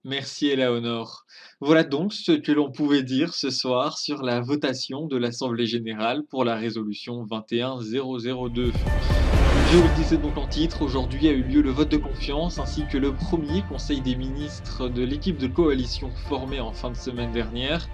Merci Eleonore. Voilà donc ce que l'on pouvait dire ce soir sur la votation de l'Assemblée générale pour la résolution 21002. Je le disais donc en titre, aujourd'hui a eu lieu le vote de confiance ainsi que le premier conseil des ministres de l'équipe de coalition formée en fin de semaine dernière.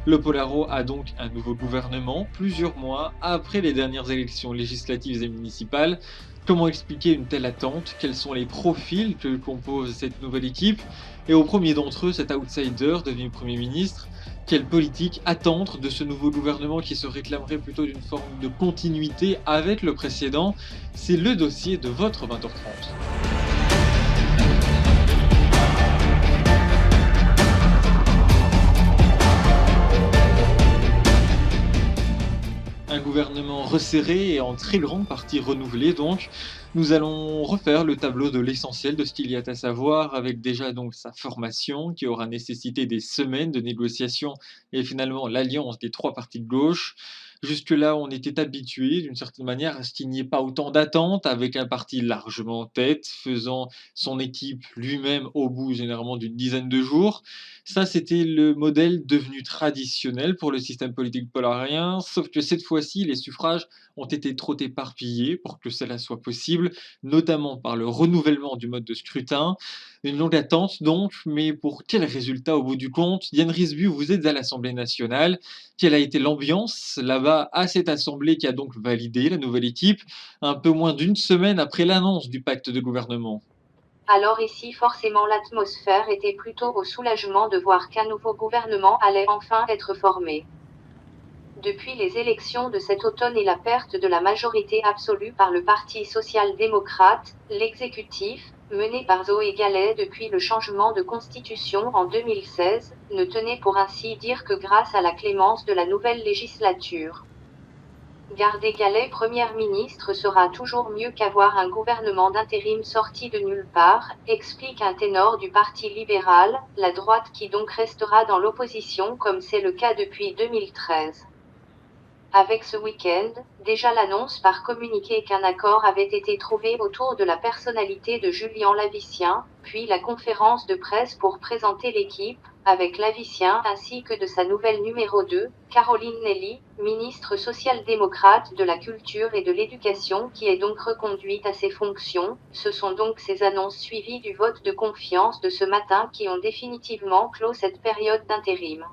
Le Polaro a donc un nouveau gouvernement plusieurs mois après les dernières élections législatives et municipales. Comment expliquer une telle attente? Quels sont les profils que compose cette nouvelle équipe? Et au premier d'entre eux, cet outsider devenu Premier ministre, quelle politique attendre de ce nouveau gouvernement qui se réclamerait plutôt d'une forme de continuité avec le précédent? C'est le dossier de votre 20h30. Un gouvernement resserré et en très grande partie renouvelé donc. Nous allons refaire le tableau de l'essentiel de ce qu'il y a à savoir avec déjà donc sa formation qui aura nécessité des semaines de négociations et finalement l'alliance des 3 partis de gauche. Jusque-là, on était habitué d'une certaine manière à ce qu'il n'y ait pas autant d'attentes avec un parti largement en tête, faisant son équipe lui-même au bout généralement d'une dizaine de jours. Ça, c'était le modèle devenu traditionnel pour le système politique polarien, sauf que cette fois-ci, les suffrages ont été trop éparpillés pour que cela soit possible, notamment par le renouvellement du mode de scrutin. Une longue attente donc, mais pour quel résultat au bout du compte? Yann Risbu, vous êtes à l'Assemblée nationale. Quelle a été l'ambiance là-bas à cette assemblée qui a donc validé la nouvelle équipe, un peu moins d'une semaine après l'annonce du pacte de gouvernement? Alors ici forcément l'atmosphère était plutôt au soulagement de voir qu'un nouveau gouvernement allait enfin être formé. Depuis les élections de cet automne et la perte de la majorité absolue par le Parti social-démocrate, l'exécutif, mené par Zoé Gallet depuis le changement de constitution en 2016, ne tenait pour ainsi dire que grâce à la clémence de la nouvelle législature. Garder Gallet Première ministre sera toujours mieux qu'avoir un gouvernement d'intérim sorti de nulle part, explique un ténor du Parti libéral, la droite qui donc restera dans l'opposition comme c'est le cas depuis 2013. Avec ce week-end, déjà l'annonce par communiqué qu'un accord avait été trouvé autour de la personnalité de Julien Lavicien, puis la conférence de presse pour présenter l'équipe, avec Lavicien ainsi que de sa nouvelle numéro 2, Caroline Nelly, ministre social-démocrate de la Culture et de l'Éducation qui est donc reconduite à ses fonctions. Ce sont donc ces annonces suivies du vote de confiance de ce matin qui ont définitivement clos cette période d'intérim.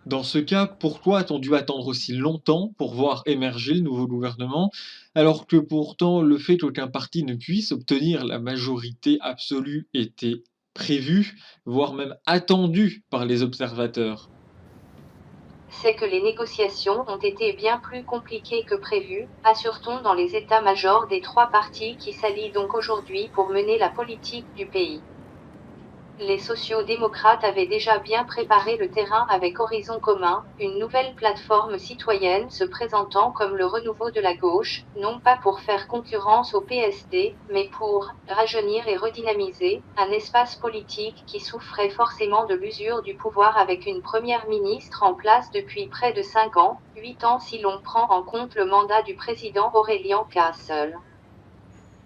Dans ce cas, pourquoi a-t-on dû attendre aussi longtemps pour voir émerger le nouveau gouvernement, alors que pourtant le fait qu'aucun parti ne puisse obtenir la majorité absolue était prévu, voire même attendu par les observateurs? C'est que les négociations ont été bien plus compliquées que prévu, assure-t-on dans les états-majors des 3 partis qui s'allient donc aujourd'hui pour mener la politique du pays. Les sociaux-démocrates avaient déjà bien préparé le terrain avec Horizon commun, une nouvelle plateforme citoyenne se présentant comme le renouveau de la gauche, non pas pour faire concurrence au PSD, mais pour rajeunir et redynamiser un espace politique qui souffrait forcément de l'usure du pouvoir avec une première ministre en place depuis près de 5 ans, 8 ans si l'on prend en compte le mandat du président Aurélien Castle.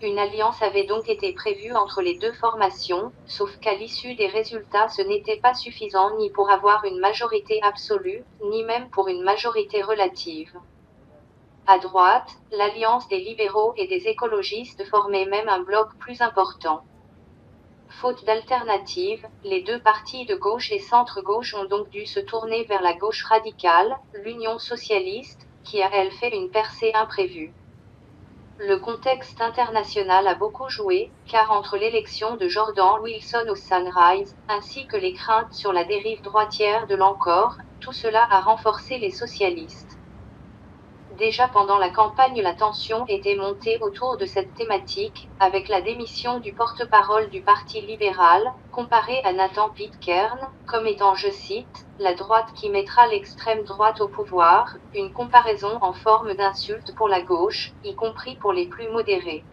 Une alliance avait donc été prévue entre les deux formations, sauf qu'à l'issue des résultats ce n'était pas suffisant ni pour avoir une majorité absolue, ni même pour une majorité relative. À droite, l'alliance des libéraux et des écologistes formait même un bloc plus important. Faute d'alternative, les deux partis de gauche et centre-gauche ont donc dû se tourner vers la gauche radicale, l'Union socialiste, qui a elle fait une percée imprévue. Le contexte international a beaucoup joué, car entre l'élection de Jordan Wilson au Sunrise, ainsi que les craintes sur la dérive droitière de l'Encore, tout cela a renforcé les socialistes. Déjà pendant la campagne la tension était montée autour de cette thématique, avec la démission du porte-parole du Parti libéral, comparé à Nathan Pitcairn, comme étant, je cite, la droite qui mettra l'extrême droite au pouvoir, une comparaison en forme d'insulte pour la gauche, y compris pour les plus modérés.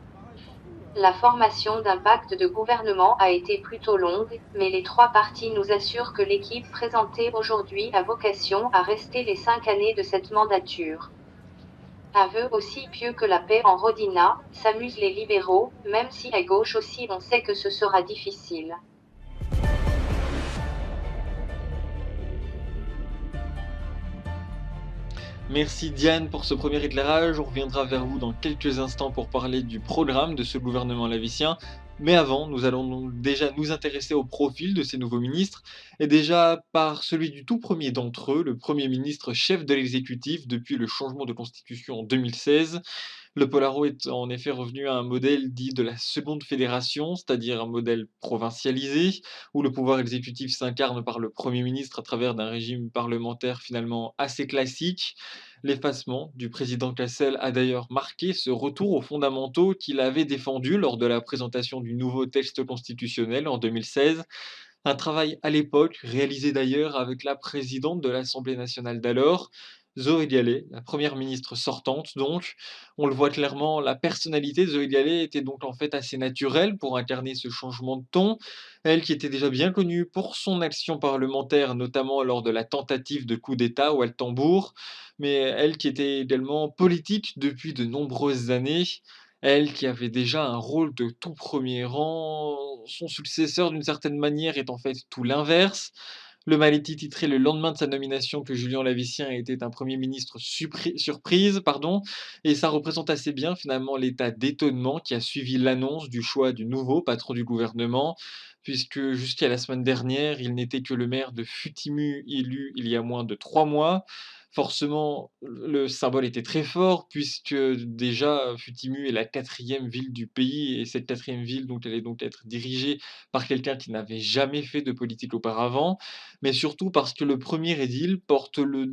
La formation d'un pacte de gouvernement a été plutôt longue, mais les 3 partis nous assurent que l'équipe présentée aujourd'hui a vocation à rester les 5 années de cette mandature. Un vœu aussi pieux que la paix en Rodina, s'amusent les libéraux, même si à gauche aussi on sait que ce sera difficile. Merci Diane pour ce premier éclairage. On reviendra vers vous dans quelques instants pour parler du programme de ce gouvernement lavicien. Mais avant, nous allons donc déjà nous intéresser au profil de ces nouveaux ministres, et déjà par celui du tout premier d'entre eux, le Premier ministre chef de l'exécutif depuis le changement de constitution en 2016. Le Polaro est en effet revenu à un modèle dit de la seconde fédération, c'est-à-dire un modèle provincialisé, où le pouvoir exécutif s'incarne par le Premier ministre à travers d'un régime parlementaire finalement assez classique. L'effacement du président Cassel a d'ailleurs marqué ce retour aux fondamentaux qu'il avait défendu lors de la présentation du nouveau texte constitutionnel en 2016. Un travail à l'époque, réalisé d'ailleurs avec la présidente de l'Assemblée nationale d'alors, Zoé Dialé, la première ministre sortante donc. On le voit clairement, la personnalité de Zoé Dialé était donc en fait assez naturelle pour incarner ce changement de ton. Elle qui était déjà bien connue pour son action parlementaire, notamment lors de la tentative de coup d'État au Altembourg, mais elle qui était également politique depuis de nombreuses années. Elle qui avait déjà un rôle de tout premier rang, son successeur d'une certaine manière est en fait tout l'inverse. Le Maletti titrait le lendemain de sa nomination que Julien Lavicien était un Premier ministre surprise, pardon, et ça représente assez bien finalement l'état d'étonnement qui a suivi l'annonce du choix du nouveau patron du gouvernement, puisque jusqu'à la semaine dernière, il n'était que le maire de Futimu élu il y a moins de 3 mois. Forcément, le symbole était très fort puisque déjà, Futimu est la quatrième ville du pays, et cette quatrième ville, donc elle allait donc être dirigée par quelqu'un qui n'avait jamais fait de politique auparavant, mais surtout parce que le premier édile porte le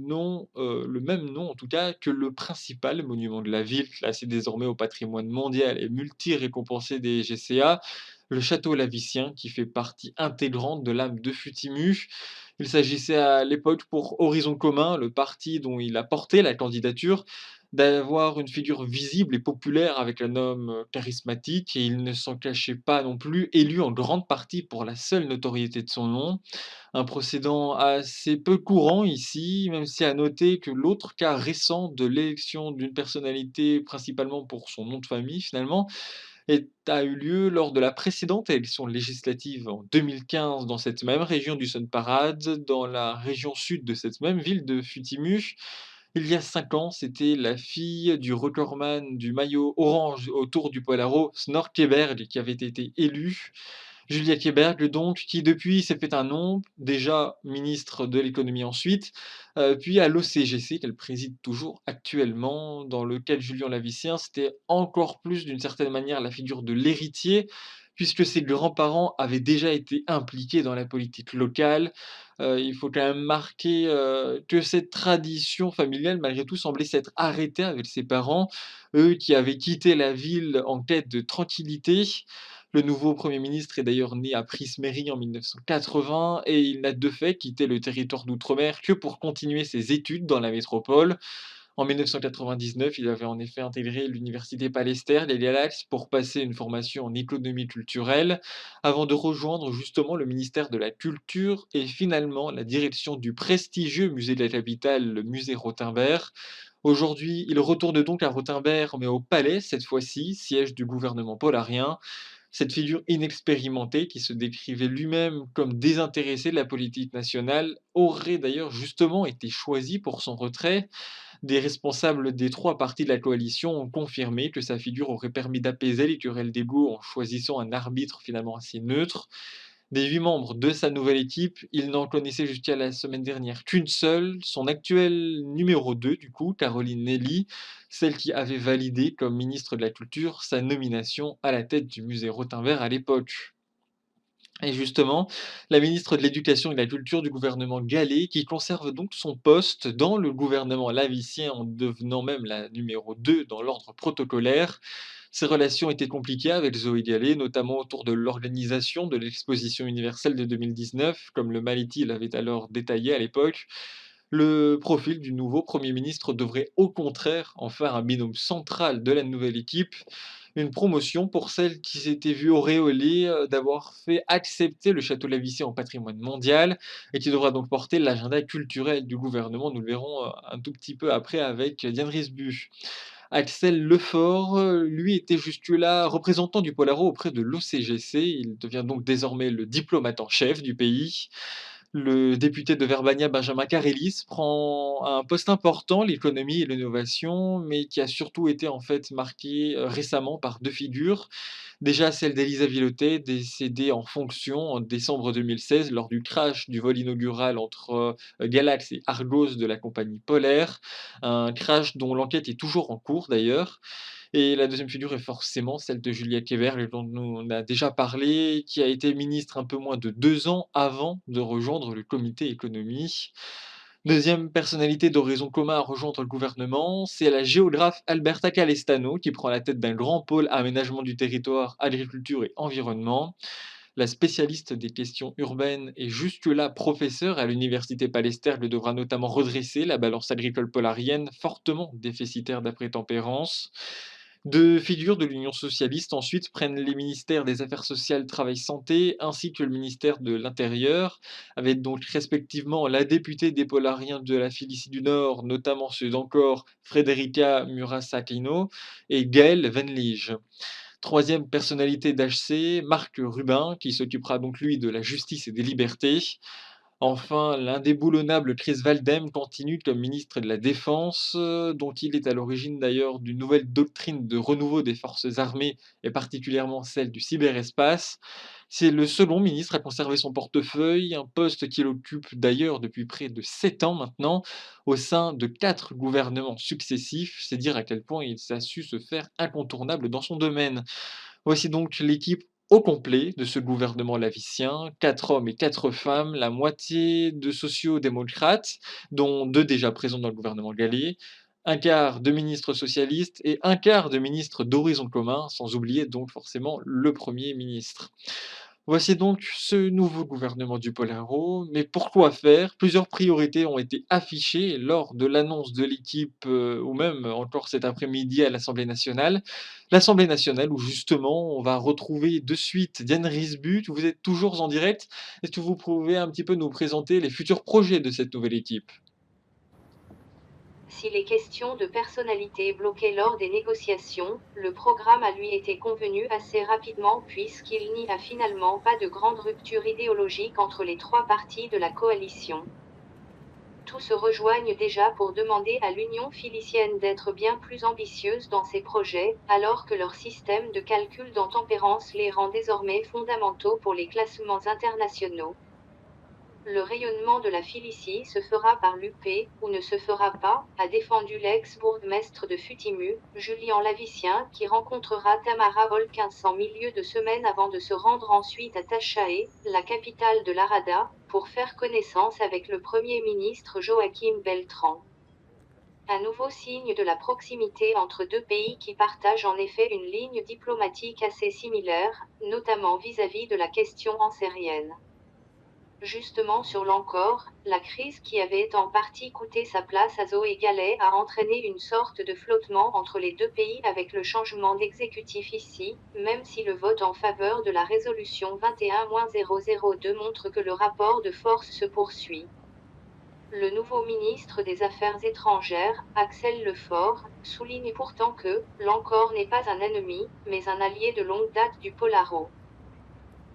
même nom en tout cas que le principal monument de la ville, classé désormais au patrimoine mondial et multi-récompensé des GCA, le château lavicien qui fait partie intégrante de l'âme de Futimu. Il s'agissait à l'époque pour Horizon commun, le parti dont il a porté la candidature, d'avoir une figure visible et populaire avec un homme charismatique, et il ne s'en cachait pas non plus, élu en grande partie pour la seule notoriété de son nom. Un procédant assez peu courant ici, même si à noter que l'autre cas récent de l'élection d'une personnalité, principalement pour son nom de famille finalement, a eu lieu lors de la précédente élection législative en 2015 dans cette même région du Sun-Parade, dans la région sud de cette même ville de Futimu. Il y a 5 ans, c'était la fille du recordman du maillot orange au Tour du Polaro, Snor Keberg, qui avait été élue. Julia Keberg donc, qui depuis s'est fait un nom, déjà ministre de l'économie ensuite, puis à l'OCGC qu'elle préside toujours actuellement, dans lequel Julien Lavicien, c'était encore plus d'une certaine manière la figure de l'héritier, puisque ses grands-parents avaient déjà été impliqués dans la politique locale. Il faut quand même marquer, que cette tradition familiale malgré tout semblait s'être arrêtée avec ses parents, eux qui avaient quitté la ville en quête de tranquillité. Le nouveau Premier ministre est d'ailleurs né à Prismery en 1980, et il n'a de fait quitté le territoire d'outre-mer que pour continuer ses études dans la métropole. En 1999, il avait en effet intégré l'université Palester les Galaxes pour passer une formation en économie culturelle, avant de rejoindre justement le ministère de la Culture et finalement la direction du prestigieux musée de la capitale, le musée Rothenberg. Aujourd'hui, il retourne donc à Rothenberg, mais au palais cette fois-ci, siège du gouvernement polarien. Cette figure inexpérimentée, qui se décrivait lui-même comme désintéressé de la politique nationale, aurait d'ailleurs justement été choisi pour son retrait. Des responsables des 3 partis de la coalition ont confirmé que sa figure aurait permis d'apaiser les querelles d'ego en choisissant un arbitre finalement assez neutre. Des 8 membres de sa nouvelle équipe, il n'en connaissait jusqu'à la semaine dernière qu'une seule, son actuelle numéro 2 du coup, Caroline Nelly, celle qui avait validé comme ministre de la Culture sa nomination à la tête du musée Rothenberg à l'époque. Et justement, la ministre de l'Éducation et de la Culture du gouvernement Gallet, qui conserve donc son poste dans le gouvernement lavicien en devenant même la numéro 2 dans l'ordre protocolaire. Ses relations étaient compliquées avec Zoé Gallet, notamment autour de l'organisation de l'exposition universelle de 2019, comme le Maliti l'avait alors détaillé à l'époque. Le profil du nouveau Premier ministre devrait au contraire en faire un binôme central de la nouvelle équipe, une promotion pour celle qui s'était vue auréolée d'avoir fait accepter le château Lavicien en patrimoine mondial, et qui devra donc porter l'agenda culturel du gouvernement. Nous le verrons un tout petit peu après avec Diane Risbu. Axel Lefort, lui, était jusque-là représentant du Polaro auprès de l'OCGC. Il devient donc désormais le diplomate en chef du pays. Le député de Verbania, Benjamin Karelys, prend un poste important, l'économie et l'innovation, mais qui a surtout été en fait marqué récemment par deux figures. Déjà celle d'Elisa Villotey, décédée en fonction en décembre 2016 lors du crash du vol inaugural entre Galax et Argos de la compagnie Polaire. Un crash dont l'enquête est toujours en cours d'ailleurs. Et la deuxième figure est forcément celle de Julia Keberg, dont nous on a déjà parlé, qui a été ministre un peu moins de 2 ans avant de rejoindre le comité économie. Deuxième personnalité d'horizon commun à rejoindre le gouvernement, c'est la géographe Alberta Calestano, qui prend la tête d'un grand pôle aménagement du territoire, agriculture et environnement. La spécialiste des questions urbaines et jusque-là professeure à l'université Palesterne devra notamment redresser la balance agricole polarienne, fortement déficitaire d'après Tempérance. Deux figures de l'Union socialiste ensuite prennent les ministères des Affaires sociales, Travail, Santé, ainsi que le ministère de l'Intérieur, avec donc respectivement la députée des Polariens de la Filicie du Nord, notamment ceux d'encore Frederica Murasacchino et Gaël Venlige. Troisième personnalité d'HC, Marc Rubin, qui s'occupera donc lui de la justice et des libertés. Enfin, l'indéboulonnable Chris Waldheim continue comme ministre de la Défense, dont il est à l'origine d'ailleurs d'une nouvelle doctrine de renouveau des forces armées et particulièrement celle du cyberespace. C'est le second ministre à conserver son portefeuille, un poste qu'il occupe d'ailleurs depuis près de 7 ans maintenant, au sein de 4 gouvernements successifs. C'est dire à quel point il a su se faire incontournable dans son domaine. Voici donc l'équipe au complet de ce gouvernement lavicien, 4 hommes et 4 femmes, la moitié de sociaux-démocrates, dont 2 déjà présents dans le gouvernement galais, un quart de ministres socialistes et un quart de ministres d'horizon commun, sans oublier donc forcément le Premier ministre. Voici donc ce nouveau gouvernement du Polaro, mais pourquoi faire? Plusieurs priorités ont été affichées lors de l'annonce de l'équipe, ou même encore cet après-midi à l'Assemblée nationale. L'Assemblée nationale où justement on va retrouver de suite Diane Risbut. Vous êtes toujours en direct. Est-ce que vous pouvez un petit peu nous présenter les futurs projets de cette nouvelle équipe? Si les questions de personnalité bloquaient lors des négociations, le programme a lui été convenu assez rapidement puisqu'il n'y a finalement pas de grande rupture idéologique entre les trois partis de la coalition. Tous se rejoignent déjà pour demander à l'Union philicienne d'être bien plus ambitieuse dans ses projets, alors que leur système de calcul dans Tempérance les rend désormais fondamentaux pour les classements internationaux. Le rayonnement de la Filicie se fera par l'UP, ou ne se fera pas, a défendu l'ex-bourgmestre de Futimu, Julien Lavicien, qui rencontrera Tamara Holkins en milieu de semaine avant de se rendre ensuite à Tachaé, la capitale de l'Arada, pour faire connaissance avec le Premier ministre Joachim Beltran. Un nouveau signe de la proximité entre deux pays qui partagent en effet une ligne diplomatique assez similaire, notamment vis-à-vis de la question ancérienne. Justement sur l'Ancor, la crise qui avait en partie coûté sa place à Zoé Gallet a entraîné une sorte de flottement entre les deux pays avec le changement d'exécutif ici, même si le vote en faveur de la résolution 21-002 montre que le rapport de force se poursuit. Le nouveau ministre des Affaires étrangères, Axel Lefort, souligne pourtant que l'Ancor n'est pas un ennemi, mais un allié de longue date du Polaro.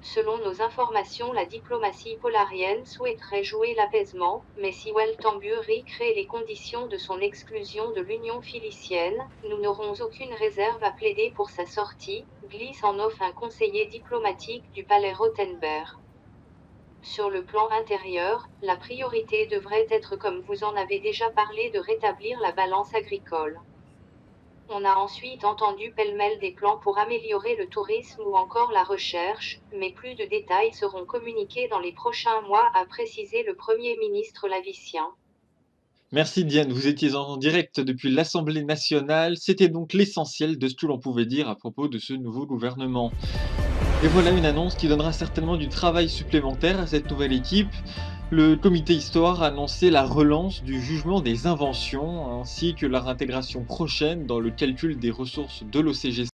Selon nos informations, la diplomatie polarienne souhaiterait jouer l'apaisement, mais si Weltamburi crée les conditions de son exclusion de l'Union philicienne, nous n'aurons aucune réserve à plaider pour sa sortie, glisse en off un conseiller diplomatique du palais Rothenberg. Sur le plan intérieur, la priorité devrait être, comme vous en avez déjà parlé, de rétablir la balance agricole. On a ensuite entendu pêle-mêle des plans pour améliorer le tourisme ou encore la recherche, mais plus de détails seront communiqués dans les prochains mois, a précisé le Premier ministre lavicien. Merci Diane, vous étiez en direct depuis l'Assemblée nationale. C'était donc l'essentiel de ce que l'on pouvait dire à propos de ce nouveau gouvernement. Et voilà une annonce qui donnera certainement du travail supplémentaire à cette nouvelle équipe. Le comité Histoire a annoncé la relance du jugement des inventions ainsi que leur intégration prochaine dans le calcul des ressources de l'OCGC.